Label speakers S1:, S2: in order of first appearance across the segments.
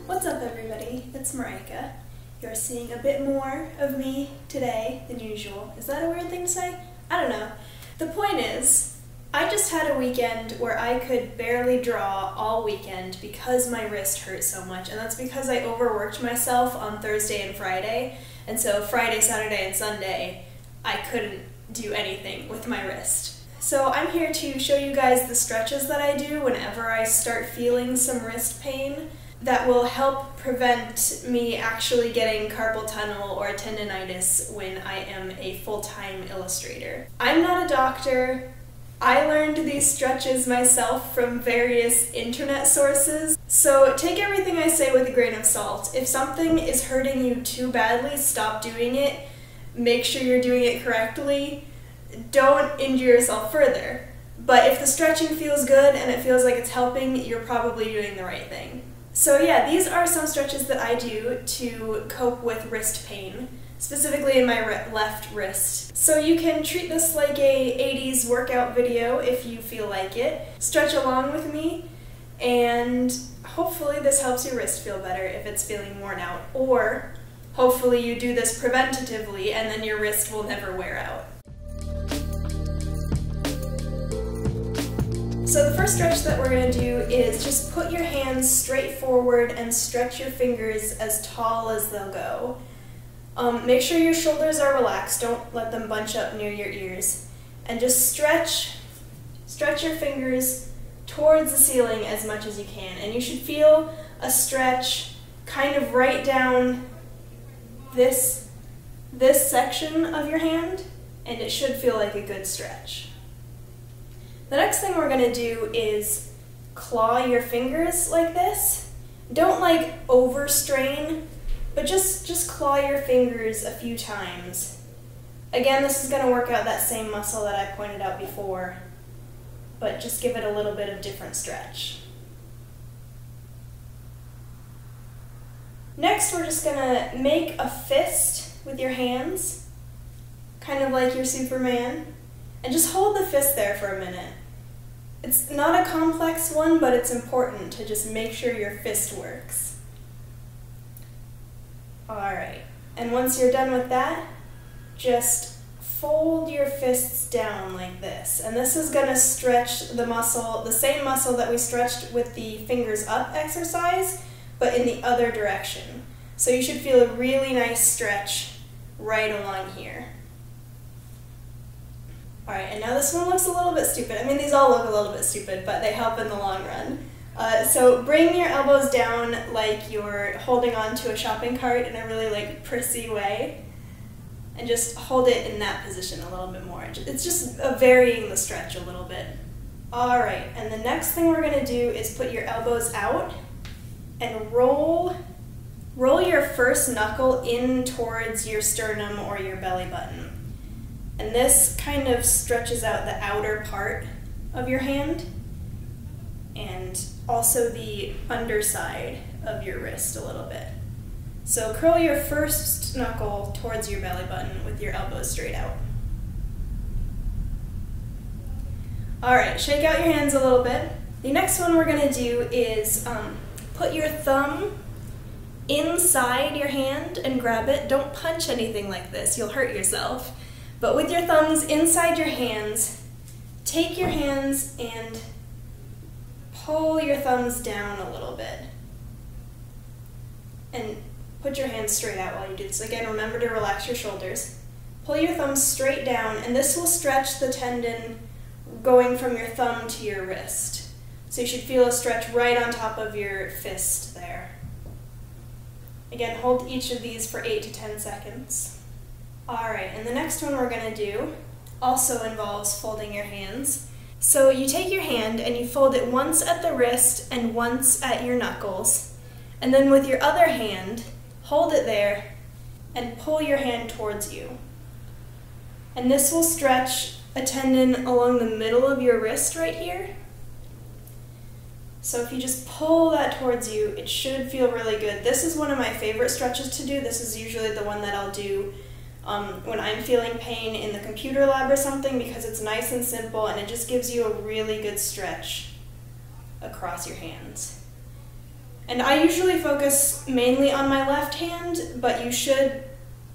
S1: What's up, everybody? It's Marika. You're seeing a bit more of me today than usual. Is that a weird thing to say? I don't know. The point is, I just had a weekend where I could barely draw all weekend because my wrist hurt so much, and that's because I overworked myself on Thursday and Friday, and so Friday, Saturday, and Sunday, I couldn't do anything with my wrist. So I'm here to show you guys the stretches that I do whenever I start feeling some wrist pain that will help prevent me actually getting carpal tunnel or tendinitis when I am a full-time illustrator. I'm not a doctor. I learned these stretches myself from various internet sources, so take everything I say with a grain of salt. If something is hurting you too badly, stop doing it. Make sure you're doing it correctly. Don't injure yourself further. But if the stretching feels good and it feels like it's helping, you're probably doing the right thing. So yeah, these are some stretches that I do to cope with wrist pain, specifically in my left wrist. So you can treat this like a 80s workout video if you feel like it. Stretch along with me, and hopefully this helps your wrist feel better if it's feeling worn out, or hopefully you do this preventatively and then your wrist will never wear out. So the first stretch that we're going to do is just put your hands straight forward and stretch your fingers as tall as they'll go. Make sure your shoulders are relaxed, don't let them bunch up near your ears. And just stretch your fingers towards the ceiling as much as you can. And you should feel a stretch kind of right down this section of your hand, and it should feel like a good stretch. The next thing we're going to do is claw your fingers like this. Don't like overstrain, but just claw your fingers a few times. Again, this is going to work out that same muscle that I pointed out before, but just give it a little bit of different stretch. Next, we're just going to make a fist with your hands, kind of like your Superman. And just hold the fist there for a minute. It's not a complex one, but it's important to just make sure your fist works. Alright, and once you're done with that, just fold your fists down like this. And this is going to stretch the muscle, the same muscle that we stretched with the fingers up exercise, but in the other direction. So you should feel a really nice stretch right along here. Alright, and now this one looks a little bit stupid. I mean, these all look a little bit stupid, but they help in the long run. So bring your elbows down like you're holding on to a shopping cart in a really prissy way, and just hold it in that position a little bit more. It's just varying the stretch a little bit. Alright, and the next thing we're going to do is put your elbows out and roll your first knuckle in towards your sternum or your belly button. And this kind of stretches out the outer part of your hand and also the underside of your wrist a little bit. So curl your first knuckle towards your belly button with your elbows straight out. Alright, shake out your hands a little bit. The next one we're going to do is put your thumb inside your hand and grab it. Don't punch anything like this, you'll hurt yourself. But with your thumbs inside your hands, take your hands and pull your thumbs down a little bit. And put your hands straight out while you do this. Again, remember to relax your shoulders. Pull your thumbs straight down, and this will stretch the tendon going from your thumb to your wrist. So you should feel a stretch right on top of your fist there. Again, hold each of these for 8 to 10 seconds. Alright, and the next one we're going to do also involves folding your hands. So you take your hand and you fold it once at the wrist and once at your knuckles, and then with your other hand, hold it there and pull your hand towards you. And this will stretch a tendon along the middle of your wrist right here. So if you just pull that towards you, it should feel really good. This is one of my favorite stretches to do. This is usually the one that I'll do when I'm feeling pain in the computer lab or something, because it's nice and simple and it just gives you a really good stretch across your hands. And I usually focus mainly on my left hand, but you should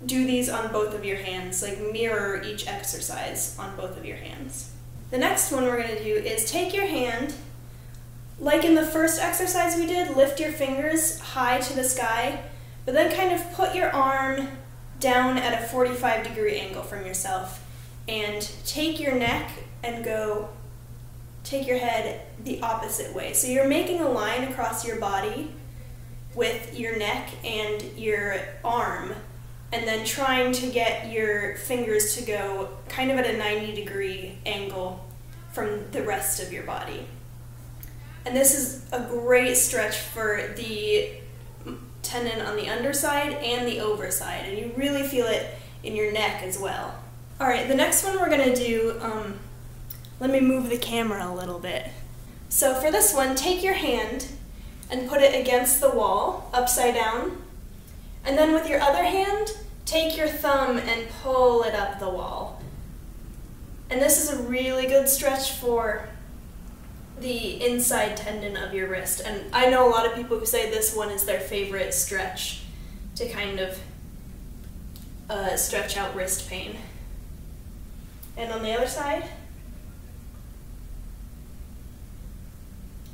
S1: do these on both of your hands, like mirror each exercise on both of your hands. The next one we're going to do is take your hand, like in the first exercise we did, lift your fingers high to the sky, but then kind of put your arm down at a 45-degree angle from yourself, and take your neck and take your head the opposite way. So you're making a line across your body with your neck and your arm, and then trying to get your fingers to go kind of at a 90-degree angle from the rest of your body. And this is a great stretch for the tendon on the underside and the overside, and you really feel it in your neck as well. Alright, the next one we're going to do, let me move the camera a little bit. So for this one, take your hand and put it against the wall, upside down. And then with your other hand, take your thumb and pull it up the wall. And this is a really good stretch for the inside tendon of your wrist. And I know a lot of people who say this one is their favorite stretch to kind of stretch out wrist pain. And on the other side,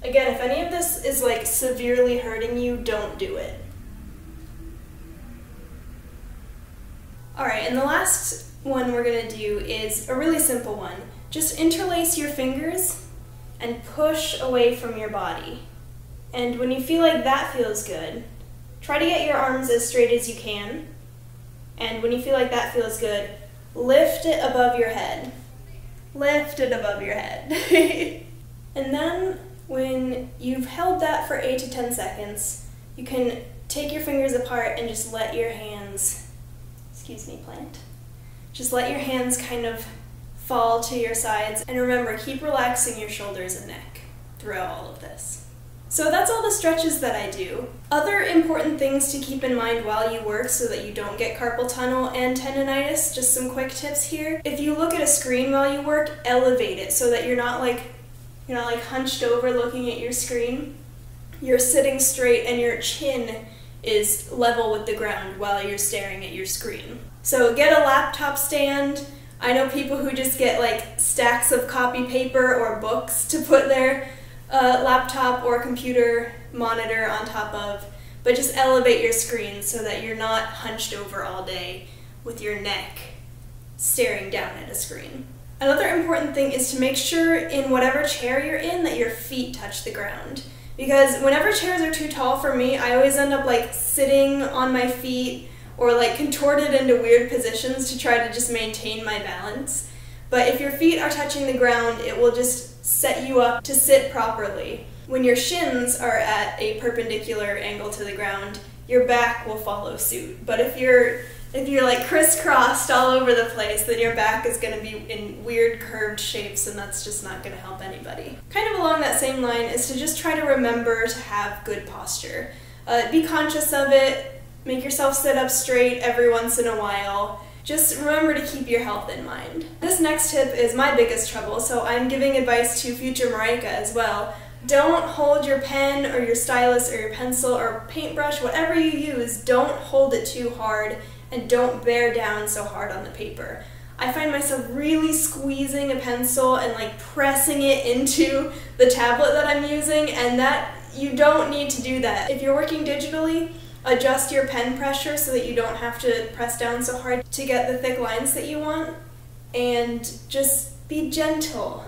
S1: again, if any of this is like severely hurting you, don't do it. Alright, and the last one we're going to do is a really simple one. Just interlace your fingers and push away from your body. And when you feel like that feels good, try to get your arms as straight as you can. And when you feel like that feels good, lift it above your head. Lift it above your head. And then when you've held that for 8 to 10 seconds, you can take your fingers apart and just let your hands, plant. Just let your hands kind of fall to your sides. And remember, keep relaxing your shoulders and neck throughout all of this. So that's all the stretches that I do. Other important things to keep in mind while you work so that you don't get carpal tunnel and tendonitis, just some quick tips here. If you look at a screen while you work, elevate it so that you're not like hunched over looking at your screen. You're sitting straight and your chin is level with the ground while you're staring at your screen. So get a laptop stand. I know people who just get like stacks of copy paper or books to put their laptop or computer monitor on top of, but just elevate your screen so that you're not hunched over all day with your neck staring down at a screen. Another important thing is to make sure in whatever chair you're in that your feet touch the ground. Because whenever chairs are too tall for me, I always end up like sitting on my feet or like contorted into weird positions to try to just maintain my balance. But if your feet are touching the ground, it will just set you up to sit properly. When your shins are at a perpendicular angle to the ground, your back will follow suit. But if you're like crisscrossed all over the place, then your back is going to be in weird curved shapes, and that's just not going to help anybody. Kind of along that same line is to just try to remember to have good posture. Be conscious of it, make yourself sit up straight every once in a while. Just remember to keep your health in mind. This next tip is my biggest trouble, so I'm giving advice to future Marika as well. Don't hold your pen or your stylus or your pencil or paintbrush, whatever you use, don't hold it too hard and don't bear down so hard on the paper. I find myself really squeezing a pencil and like pressing it into the tablet that I'm using, and that you don't need to do that. If you're working digitally, adjust your pen pressure so that you don't have to press down so hard to get the thick lines that you want, and just be gentle.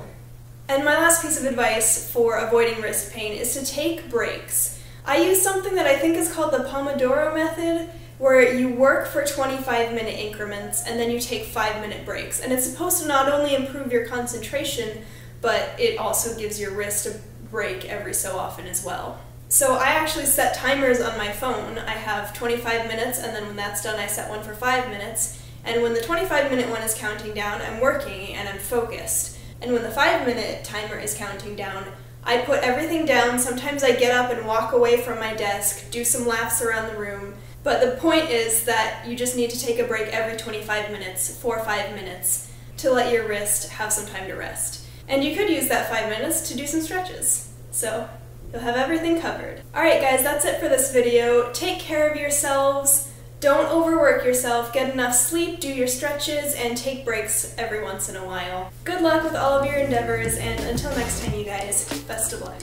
S1: And my last piece of advice for avoiding wrist pain is to take breaks. I use something that I think is called the Pomodoro method, where you work for 25-minute increments and then you take 5-minute breaks. And it's supposed to not only improve your concentration, but it also gives your wrist a break every so often as well. So I actually set timers on my phone. I have 25 minutes, and then when that's done, I set one for 5 minutes. And when the 25-minute one is counting down, I'm working and I'm focused. And when the 5-minute timer is counting down, I put everything down. Sometimes I get up and walk away from my desk, do some laps around the room. But the point is that you just need to take a break every 25 minutes for 5 minutes to let your wrist have some time to rest. And you could use that 5 minutes to do some stretches. So You'll have everything covered. Alright guys, that's it for this video. Take care of yourselves. Don't overwork yourself. Get enough sleep, do your stretches, and take breaks every once in a while. Good luck with all of your endeavors, and until next time you guys, best of luck.